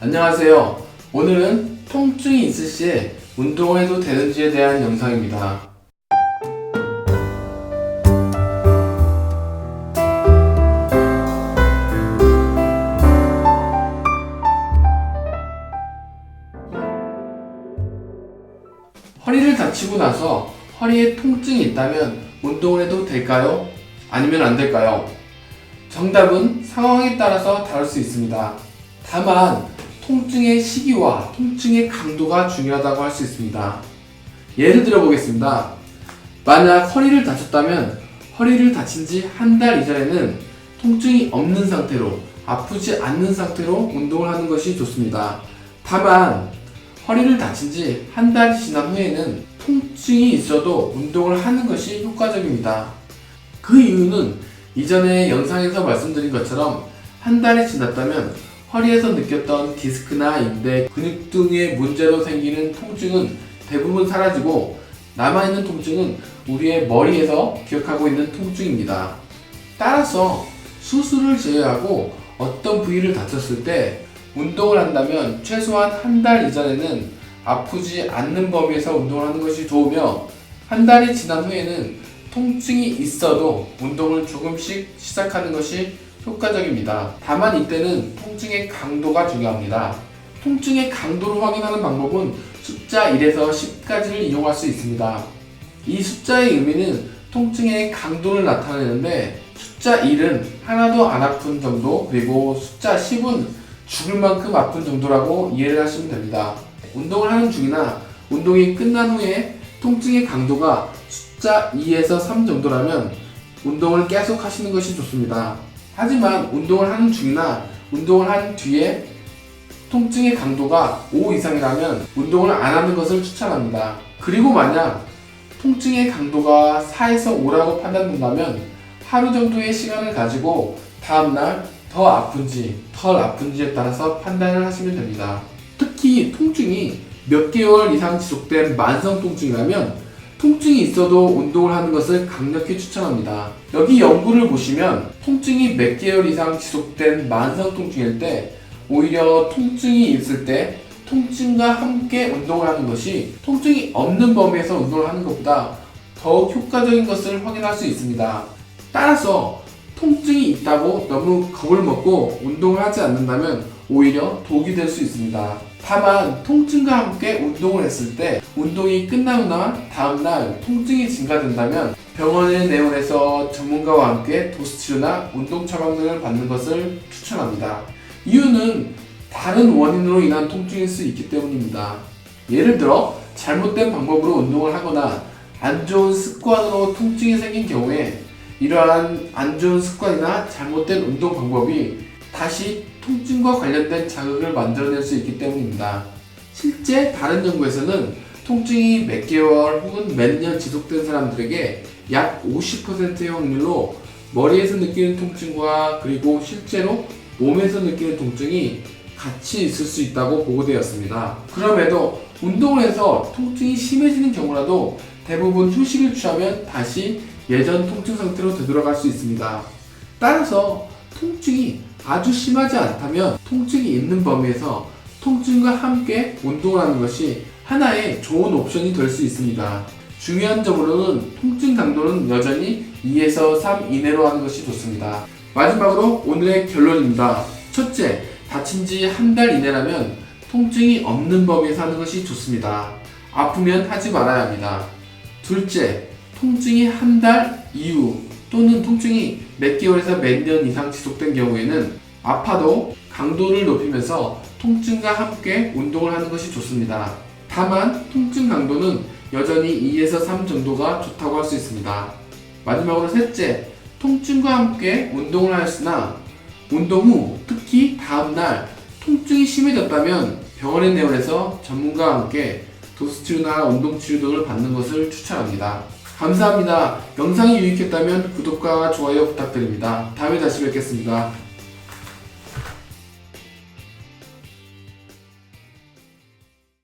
안녕하세요. 오늘은 통증이 있을 시에 운동을 해도 되는지에 대한 영상입니다. 허리를 다치고 나서 허리에 통증이 있다면 운동을 해도 될까요? 아니면 안 될까요? 정답은 상황에 따라서 다를 수 있습니다. 다만 통증의 시기와 통증의 강도가 중요하다고 할 수 있습니다. 예를 들어 보겠습니다. 만약 허리를 다쳤다면 허리를 다친 지 한 달 이전에는 통증이 없는 상태로 아프지 않는 상태로 운동을 하는 것이 좋습니다. 다만 허리를 다친 지 한 달이 지난 후에는 통증이 있어도 운동을 하는 것이 효과적입니다. 그 이유는 이전에 영상에서 말씀드린 것처럼 한 달이 지났다면 허리에서 느꼈던 디스크나 인대, 근육 등의 문제로 생기는 통증은 대부분 사라지고 남아있는 통증은 우리의 머리에서 기억하고 있는 통증입니다. 따라서 수술을 제외하고 어떤 부위를 다쳤을 때 운동을 한다면 최소한 한 달 이전에는 아프지 않는 범위에서 운동을 하는 것이 좋으며 한 달이 지난 후에는 통증이 있어도 운동을 조금씩 시작하는 것이 효과적입니다. 다만 이때는 통증의 강도가 중요합니다. 통증의 강도를 확인하는 방법은 숫자 1에서 10까지를 이용할 수 있습니다. 이 숫자의 의미는 통증의 강도를 나타내는데 숫자 1은 하나도 안 아픈 정도, 그리고 숫자 10은 죽을 만큼 아픈 정도라고 이해를 하시면 됩니다. 운동을 하는 중이나 운동이 끝난 후에 통증의 강도가 숫자 2에서 3 정도라면 운동을 계속 하시는 것이 좋습니다. 하지만 운동을 하는 중이나 운동을 한 뒤에 통증의 강도가 5 이상이라면 운동을 안 하는 것을 추천합니다. 그리고 만약 통증의 강도가 4에서 5라고 판단된다면 하루 정도의 시간을 가지고 다음날 더 아픈지 덜 아픈지에 따라서 판단을 하시면 됩니다. 특히 통증이 몇 개월 이상 지속된 만성 통증이라면 통증이 있어도 운동을 하는 것을 강력히 추천합니다. 여기 연구를 보시면 통증이 몇 개월 이상 지속된 만성 통증일 때 오히려 통증이 있을 때 통증과 함께 운동을 하는 것이 통증이 없는 범위에서 운동을 하는 것보다 더욱 효과적인 것을 확인할 수 있습니다. 따라서 통증이 있다고 너무 겁을 먹고 운동을 하지 않는다면 오히려 독이 될 수 있습니다. 다만 통증과 함께 운동을 했을 때 운동이 끝나거나 다음날 통증이 증가된다면 병원에 내원해서 전문가와 함께 도수 치료나 운동 처방전을 받는 것을 추천합니다. 이유는 다른 원인으로 인한 통증일 수 있기 때문입니다. 예를 들어 잘못된 방법으로 운동을 하거나 안 좋은 습관으로 통증이 생긴 경우에 이러한 안 좋은 습관이나 잘못된 운동 방법이 다시 통증과 관련된 자극을 만들어낼 수 있기 때문입니다. 실제 다른 연구에서는 통증이 몇 개월 혹은 몇 년 지속된 사람들에게 약 50%의 확률로 머리에서 느끼는 통증과 그리고 실제로 몸에서 느끼는 통증이 같이 있을 수 있다고 보고되었습니다. 그럼에도 운동을 해서 통증이 심해지는 경우라도 대부분 휴식을 취하면 다시 예전 통증 상태로 되돌아갈 수 있습니다. 따라서 통증이 아주 심하지 않다면 통증이 있는 범위에서 통증과 함께 운동을 하는 것이 하나의 좋은 옵션이 될 수 있습니다. 중요한 점으로는 통증 강도는 여전히 2에서 3 이내로 하는 것이 좋습니다. 마지막으로 오늘의 결론입니다. 첫째, 다친 지 한 달 이내라면 통증이 없는 범위에서 하는 것이 좋습니다. 아프면 하지 말아야 합니다. 둘째, 통증이 한 달 이후 또는 통증이 몇 개월에서 몇 년 이상 지속된 경우에는 아파도 강도를 높이면서 통증과 함께 운동을 하는 것이 좋습니다. 다만 통증 강도는 여전히 2에서 3 정도가 좋다고 할 수 있습니다. 마지막으로 셋째, 통증과 함께 운동을 하였으나 운동 후 특히 다음날 통증이 심해졌다면 병원에 내원해서 전문가와 함께 도수치료나 운동치료 등을 받는 것을 추천합니다. 감사합니다. 영상이 유익했다면 구독과 좋아요 부탁드립니다. 다음에 다시 뵙겠습니다.